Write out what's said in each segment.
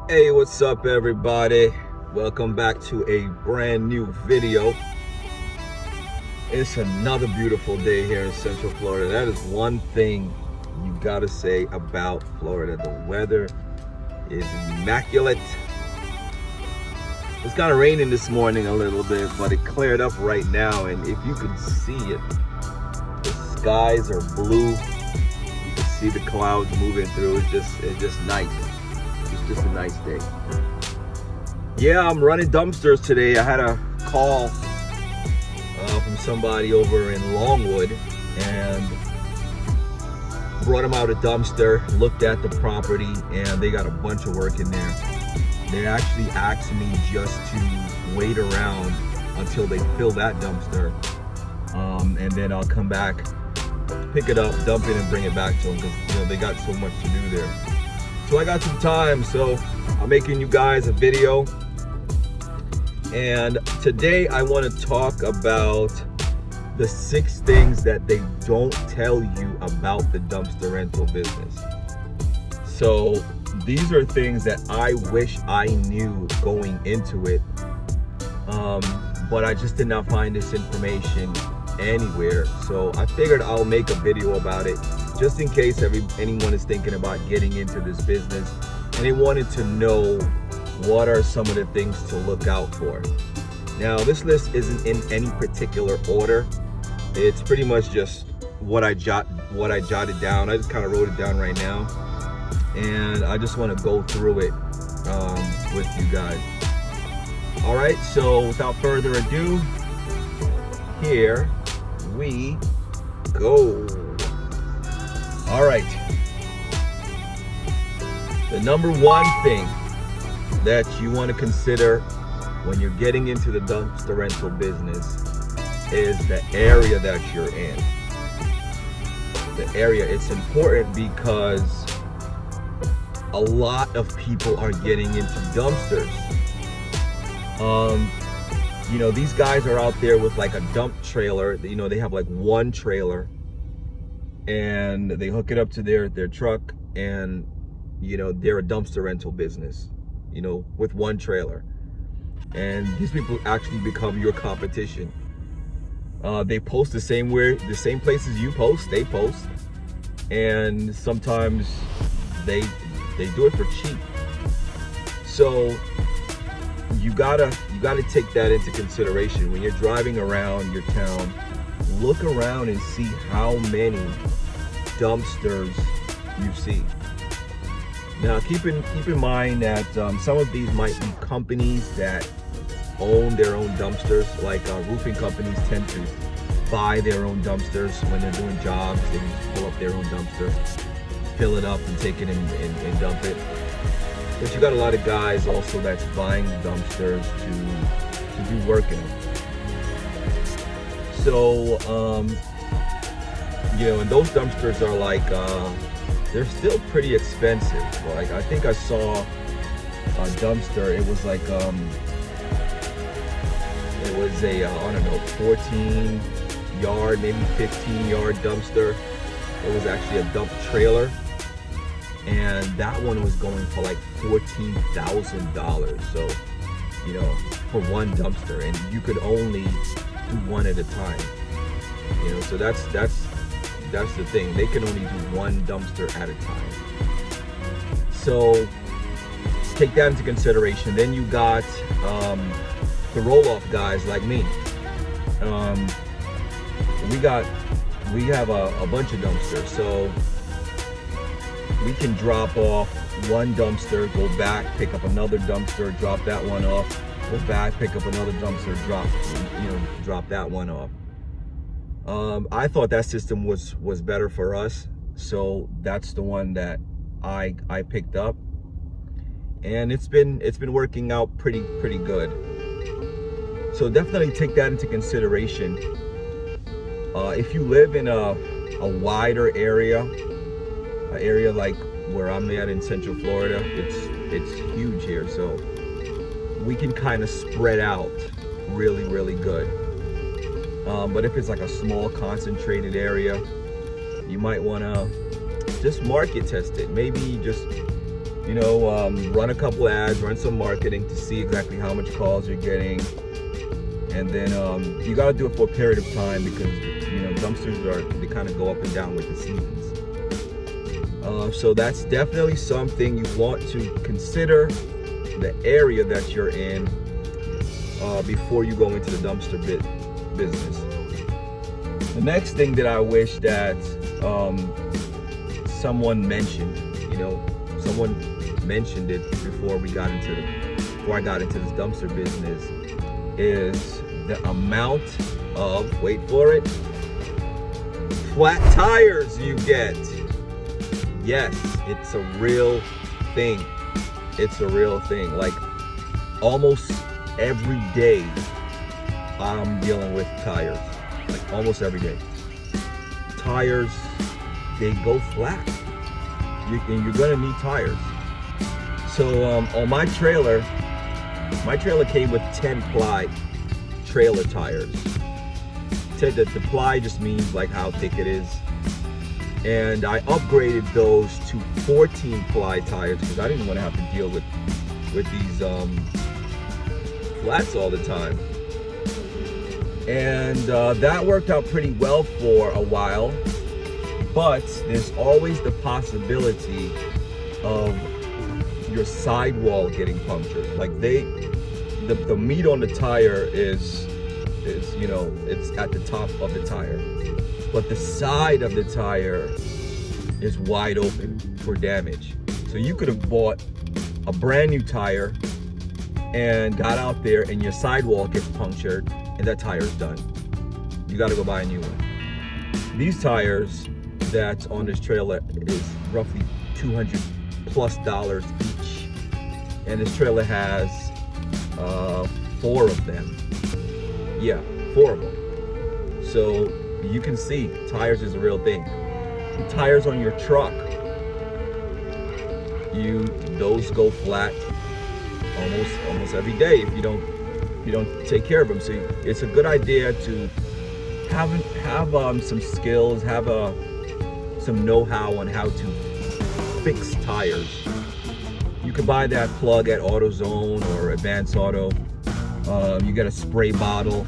Hey, what's up everybody? Welcome back to a brand new video. It's another beautiful day here in Central Florida. That is one thing you gotta say about Florida. The weather is immaculate. It's kind of raining this morning a little bit, but it cleared up right now, and if you can see it, the skies are blue. You can see the clouds moving through. It's just nice. It's just a nice day. Yeah, I'm running dumpsters today. I had a call from somebody over in Longwood and brought them out a dumpster, looked at the property, and they got a bunch of work in there. They actually asked me just to wait around until they fill that dumpster, and then I'll come back, pick it up, dump it, and bring it back to them because they got so much to do there. So I got some time, so I'm making you guys a video. And today I want to talk about the 6 things that they don't tell you about the dumpster rental business. So these are things that I wish I knew going into it, but I just did not find this information anywhere. So I figured I'll make a video about it just in case anyone is thinking about getting into this business and they wanted to know what are some of the things to look out for. Now, this list isn't in any particular order. It's pretty much just what I jotted down. I just kind of wrote it down right now, and I just want to go through it with you guys. All right, so without further ado, here we go. All right. The number one thing that you want to consider when you're getting into the dumpster rental business is the area that you're in. The area, it's important because a lot of people are getting into dumpsters. These guys are out there with like a dump trailer. They have like one trailer and they hook it up to their truck, and they're a dumpster rental business, with one trailer. And these people actually become your competition. They post the same places you post, they post, and sometimes they do it for cheap. So you gotta take that into consideration when you're driving around your town. Look around and see how many dumpsters you see. Now, keep in mind that some of these might be companies that own their own dumpsters. Like roofing companies tend to buy their own dumpsters when they're doing jobs. They just pull up their own dumpster, fill it up, and take it and dump it. But you got a lot of guys also that's buying dumpsters to do work in them. So, and those dumpsters are like, they're still pretty expensive. Like, I think I saw a dumpster, it was like, it was a, 14 yard, maybe 15 yard dumpster. It was actually a dump trailer. And that one was going for like $14,000. So, for one dumpster, and you could only do one at a time. So that's the thing. They can only do one dumpster at a time. So take that into consideration. Then you got the roll-off guys like me. We have a bunch of dumpsters, so we can drop off one dumpster, go back, pick up another dumpster, drop that one off, go back, pick up another dumpster, drop that one off. I thought that system was better for us, so that's the one that I picked up, and it's been working out pretty good. So definitely take that into consideration. If you live in a wider area, an area like where I'm at in Central Florida, it's huge here, so we can kind of spread out really good. But if it's like a small concentrated area, you might want to just market test it. Maybe just run a couple ads, run some marketing to see exactly how much calls you're getting. And then you got to do it for a period of time because, dumpsters they kind of go up and down with the seasons. So that's definitely something you want to consider, the area that you're in, before you go into the dumpster business. The next thing that I wish that someone mentioned, someone mentioned it before I got into this dumpster business, is the amount of, wait for it, flat tires you get. Yes, it's a real thing. It's a real thing. Like almost every day I'm dealing with tires. Like almost every day. Tires, they go flat. You're gonna need tires. So on my trailer came with 10 ply trailer tires. The ply just means like how thick it is. And I upgraded those to 14 ply tires because I didn't want to have to deal with these flats all the time. And that worked out pretty well for a while, but there's always the possibility of your sidewall getting punctured. Like the meat on the tire is it's at the top of the tire, but the side of the tire is wide open for damage. So you could have bought a brand new tire and got out there and your sidewall gets punctured and that tire's done. You got to go buy a new one. These tires that's on this trailer is roughly $200+ each, and this trailer has 4 of them. Yeah, 4 of them. So you can see tires is a real thing. The tires on your truck, those go flat almost every day if you don't take care of them. So it's a good idea to have some skills, have some know-how on how to fix tires. You can buy that plug at AutoZone or Advance Auto. You get a spray bottle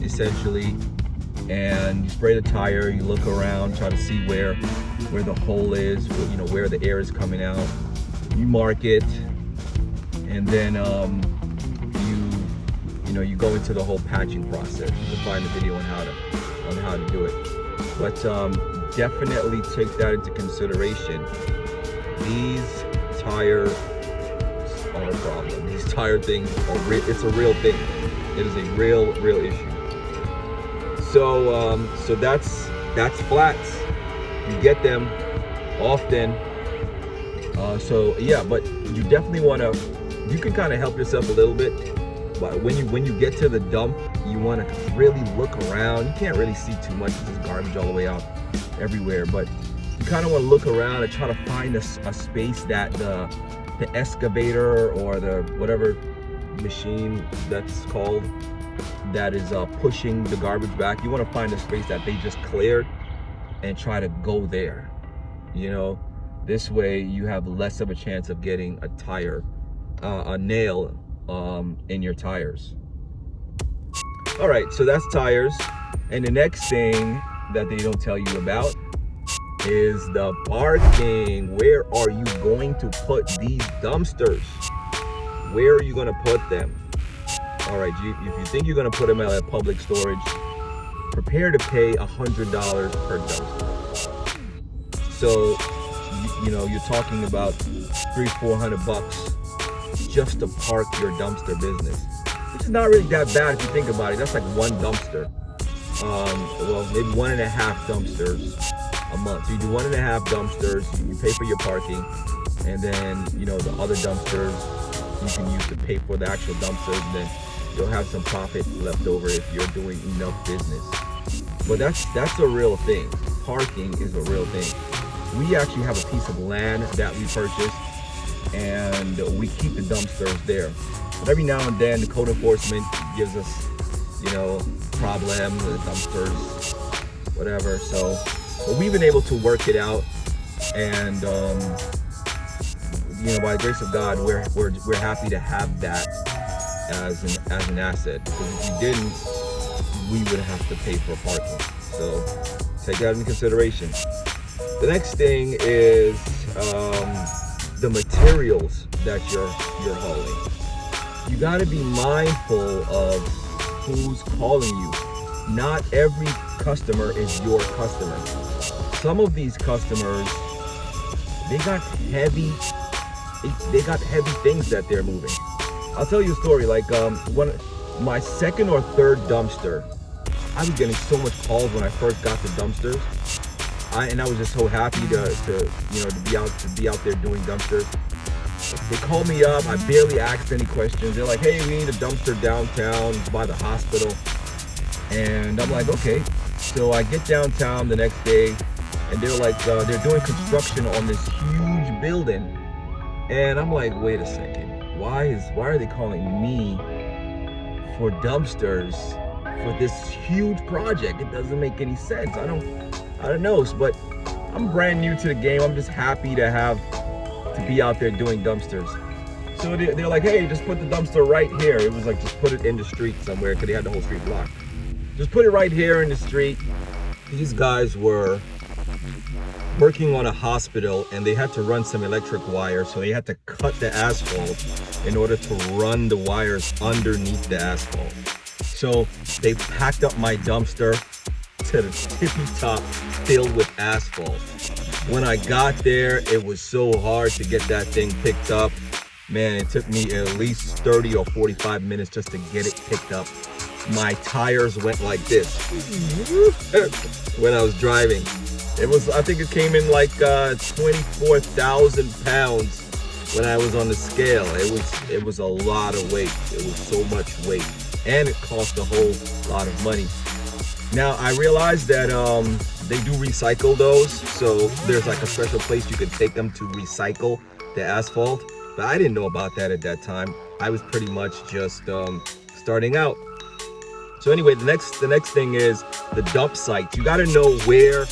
essentially, and you spray the tire. You look around, try to see where the hole is, where the air is coming out. You mark it, and then you go into the whole patching process. You can find the video on how to do it. But definitely take that into consideration. These tires are a problem. These tire things it's a real thing. It is a real issue. So that's flats. You get them often. So yeah, but you definitely you can kind of help yourself a little bit. But when you get to the dump, you want to really look around. You can't really see too much. There's garbage all the way out everywhere. But you kind of want to look around and try to find a space that the excavator or the whatever machine that's called that is pushing the garbage back. You want to find a space that they just cleared and try to go there. This way you have less of a chance of getting a nail in your tires. All right, so that's tires. And the next thing that they don't tell you about is the parking. Where are you going to put these dumpsters? Where are you going to put them? All right, if you think you're going to put them at a public storage, prepare to pay $100 per dumpster. So you're talking about $300-400 just to park your dumpster business, which is not really that bad if you think about it. That's like one dumpster. Well, maybe 1.5 dumpsters a month. So you do 1.5 dumpsters, you pay for your parking, and then the other dumpsters you can use to pay for the actual dumpsters, and then you'll have some profit left over if you're doing enough business. But that's a real thing. Parking is a real thing. We actually have a piece of land that we purchased, and we keep the dumpsters there. But every now and then, the code enforcement gives us, problems, the dumpsters, whatever. So, but we've been able to work it out, and by the grace of God, we're happy to have that as an asset, because if you didn't, we would have to pay for parking. So take that into consideration. The next thing is the materials that you're hauling. You got to be mindful of who's calling you. Not every customer is your customer. Some of these customers, they got heavy things that they're moving. I'll tell you a story. Like my second or third dumpster, I was getting so much calls when I first got the dumpsters. And I was just so happy to be out there doing dumpsters. They called me up. I barely asked any questions. They're like, "Hey, we need a dumpster downtown by the hospital." And I'm like, "Okay." So I get downtown the next day, and they're like, they're doing construction on this huge building. And I'm like, "Wait a second. Why are they calling me for dumpsters for this huge project? It doesn't make any sense." I don't know, but I'm brand new to the game. I'm just happy to be out there doing dumpsters. So they're like, "Hey, just put the dumpster right here." It was like, just put it in the street somewhere, because they had the whole street blocked. Just put it right here in the street. These guys were working on a hospital, and they had to run some electric wire, so they had to cut the asphalt in order to run the wires underneath the asphalt. So they packed up my dumpster to the tippy top, filled with asphalt. When I got there, it was so hard to get that thing picked up. Man, it took me at least 30 or 45 minutes just to get it picked up. My tires went like this when I was driving. I think it came in like 24,000 pounds when I was on the scale. It was a lot of weight. It was so much weight, and it cost a whole lot of money. Now I realized that they do recycle those, so there's like a special place you can take them to recycle the asphalt. But I didn't know about that at that time. I was pretty much just starting out. So anyway, the next thing is the dump sites. You got to know where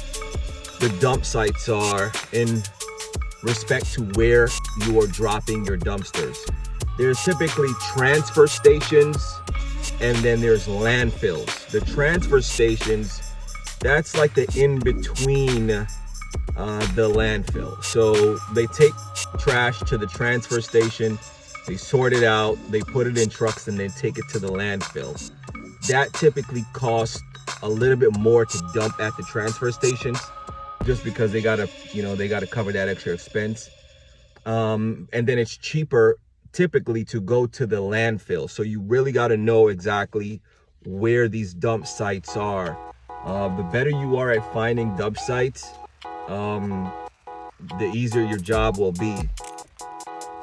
the dump sites are in respect to where you are dropping your dumpsters. There's typically transfer stations, and then there's landfills. The transfer stations, that's like the in-between the landfill. So they take trash to the transfer station, they sort it out, they put it in trucks, and then take it to the landfill. That typically costs a little bit more to dump at the transfer stations, just because they gotta cover that extra expense. And then it's cheaper typically to go to the landfill. So you really got to know exactly where these dump sites are. The better you are at finding dump sites, the easier your job will be.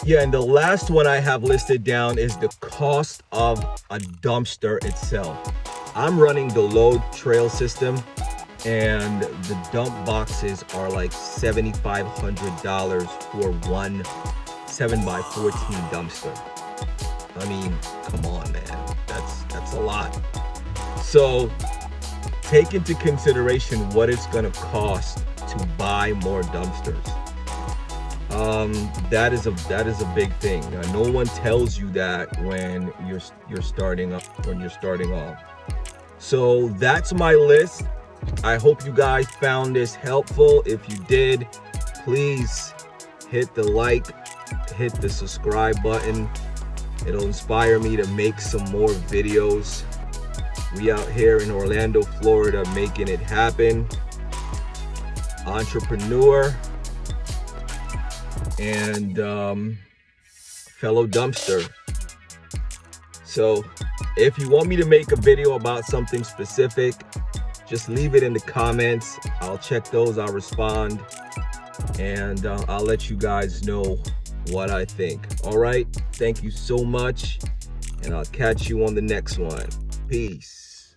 Yeah, and the last one I have listed down is the cost of a dumpster itself. I'm running the Load Trail system, and the dump boxes are like $7,500 for one 7x14 dumpster. I mean, come on, man, that's a lot. So take into consideration what it's gonna cost to buy more dumpsters. That is a big thing. Now, no one tells you that when you're starting off. So that's my list. I hope you guys found this helpful. If you did, please hit the like, hit the subscribe button. It'll inspire me to make some more videos. We out here in Orlando, Florida, making it happen. Entrepreneur and fellow dumpster. So if you want me to make a video about something specific, just leave it in the comments. I'll check those, I'll respond, and I'll let you guys know what I think. All right, thank you so much, and I'll catch you on the next one. Peace.